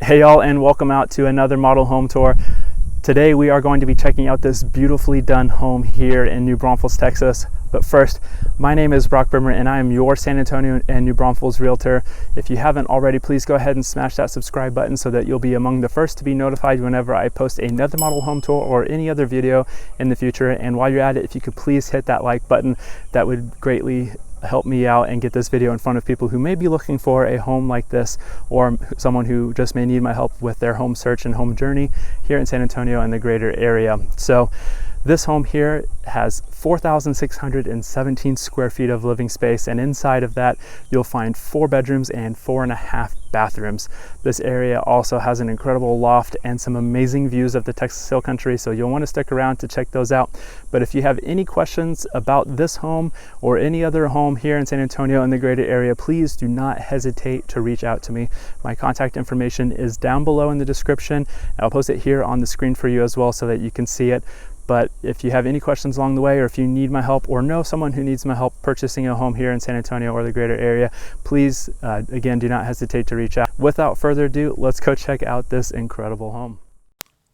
Hey y'all, and welcome out to another model home tour. Today we are going to be checking out this beautifully done home here in New Braunfels, Texas. But first, my name is Brock.Bremmer and I am your San Antonio and New Braunfels realtor. If you haven't already, please go ahead and smash that subscribe button so that you'll be among the first to be notified whenever I post another model home tour or any other video in the future. And while you're at it, if you could please hit that like button, that would greatly help me out and get this video in front of people who may be looking for a home like this, or someone who just may need my help with their home search and home journey here in San Antonio and the greater area. So this home here has 4,617 square feet of living space, and inside of that you'll find 4 bedrooms and 4.5 bathrooms. This area also has an incredible loft and some amazing views of the Texas Hill Country, so you'll want to stick around to check those out. But if you have any questions about this home or any other home here in San Antonio and the greater area, please do not hesitate to reach out to me. My contact information is down below in the description. I'll post it here on the screen for you as well so that you can see it. But if you have any questions along the way, or if you need my help or know someone who needs my help purchasing a home here in San Antonio or the greater area, please, again, do not hesitate to reach out. Without further ado, let's go check out this incredible home.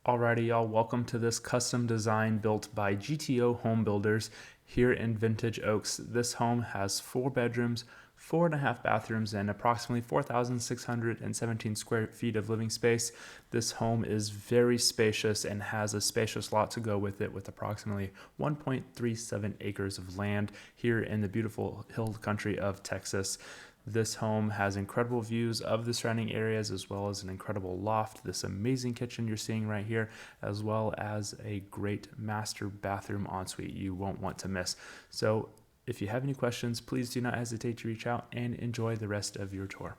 Alrighty, y'all, welcome to this custom design built by GTO Home Builders here in Vintage Oaks. This home has 4 bedrooms, 4.5 bathrooms, and approximately 4,617 square feet of living space. This home is very spacious and has a spacious lot to go with it, with approximately 1.37 acres of land here in the beautiful hill country of Texas. This home has incredible views of the surrounding areas, as well as an incredible loft, this amazing kitchen you're seeing right here, as well as a great master bathroom ensuite you won't want to miss. So if you have any questions, please do not hesitate to reach out and enjoy the rest of your tour.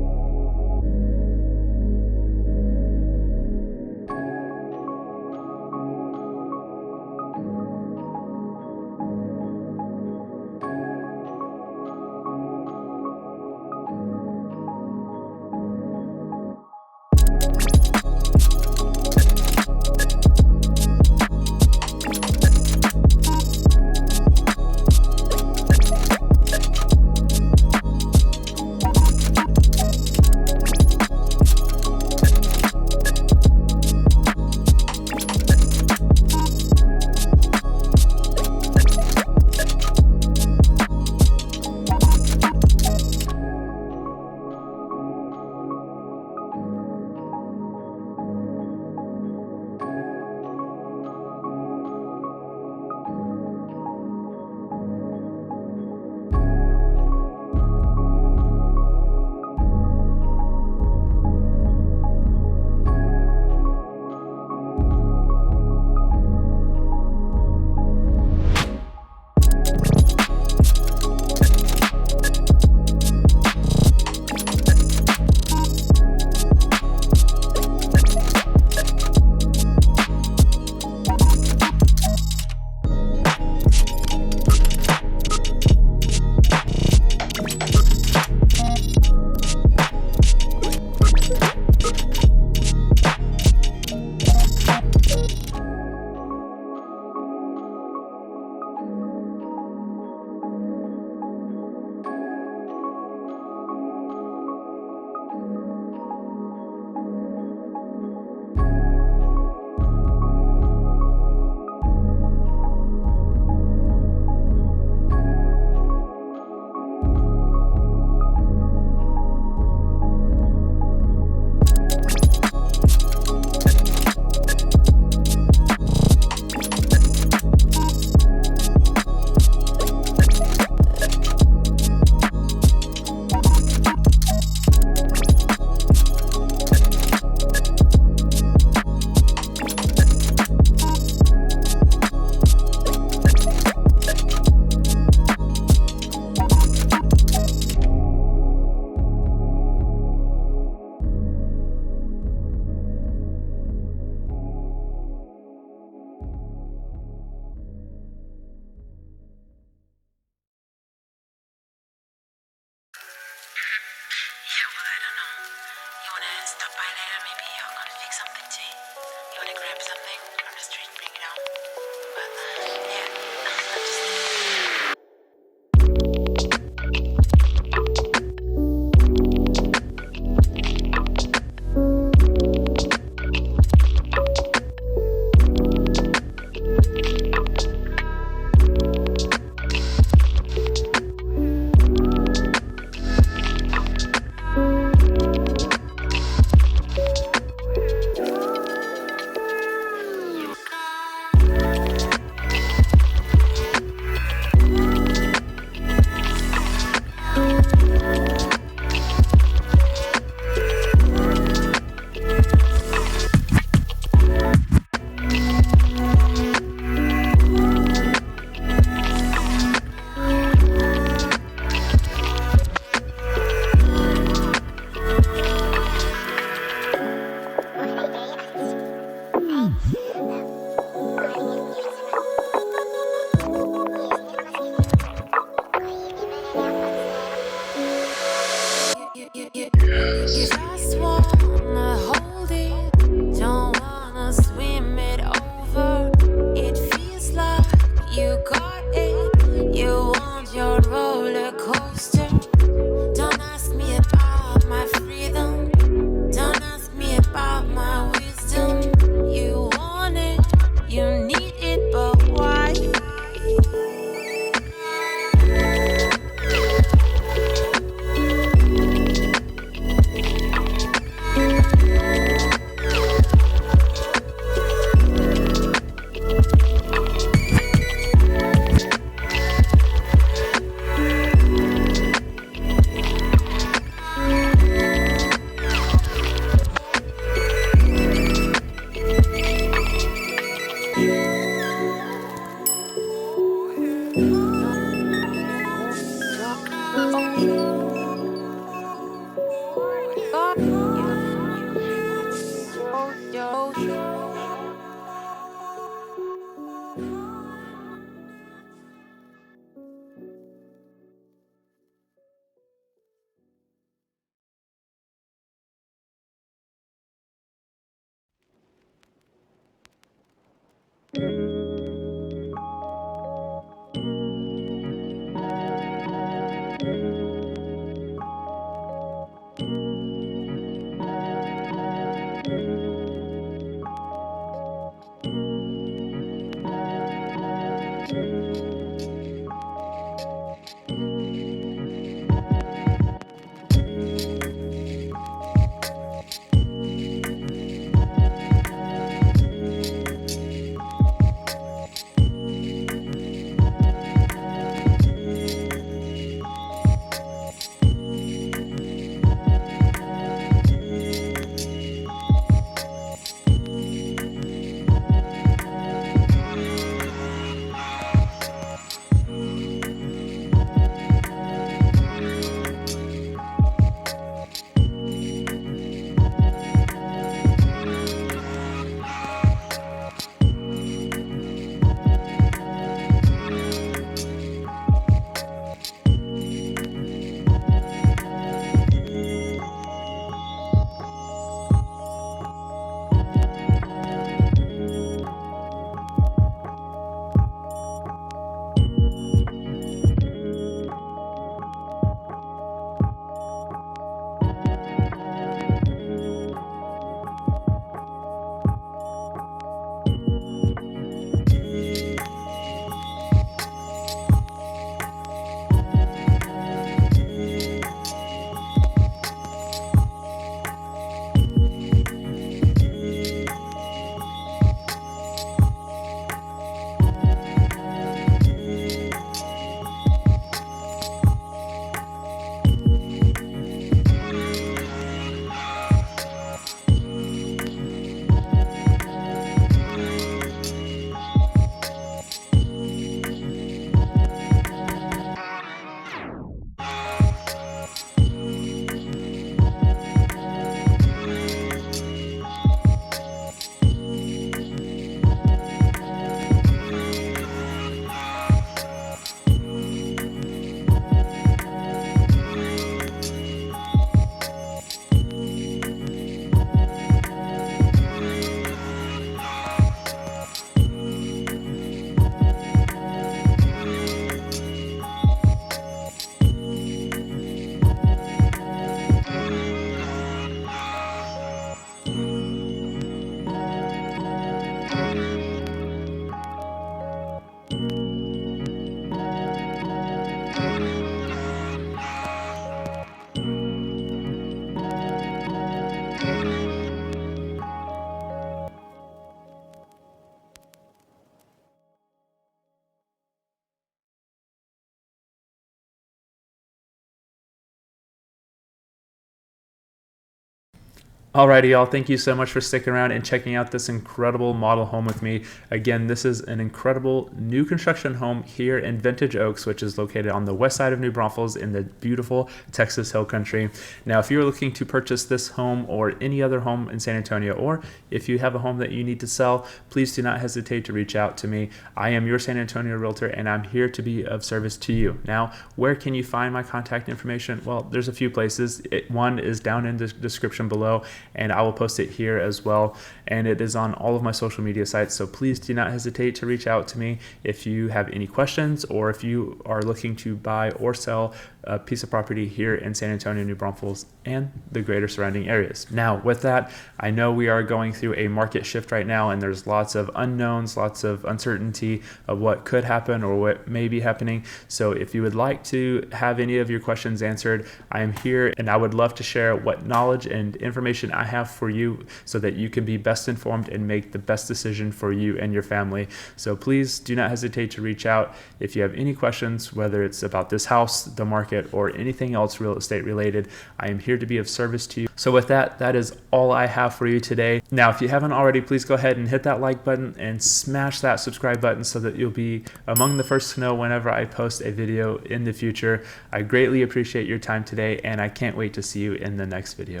Alrighty, y'all. Thank you so much for sticking around and checking out this incredible model home with me. Again, this is an incredible new construction home here in Vintage Oaks, which is located on the west side of New Braunfels in the beautiful Texas Hill Country. Now, if you're looking to purchase this home or any other home in San Antonio, or if you have a home that you need to sell, please do not hesitate to reach out to me. I am your San Antonio realtor, and I'm here to be of service to you. Now, where can you find my contact information? Well, there's a few places. One is down in the description below, and I will post it here as well, and it is on all of my social media sites, so please do not hesitate to reach out to me if you have any questions, or if you are looking to buy or sell a piece of property here in San Antonio, New Braunfels, and the greater surrounding areas. Now, with that, I know we are going through a market shift right now, and there's lots of unknowns, lots of uncertainty of what could happen or what may be happening. So if you would like to have any of your questions answered, I am here, and I would love to share what knowledge and information I have for you so that you can be best informed and make the best decision for you and your family. So please do not hesitate to reach out if you have any questions, whether it's about this house, the market, or anything else real estate related. I am here to be of service to you. So with that, that is all I have for you today. Now, if you haven't already, please go ahead and hit that like button and smash that subscribe button so that you'll be among the first to know whenever I post a video in the future. I greatly appreciate your time today, and I can't wait to see you in the next video.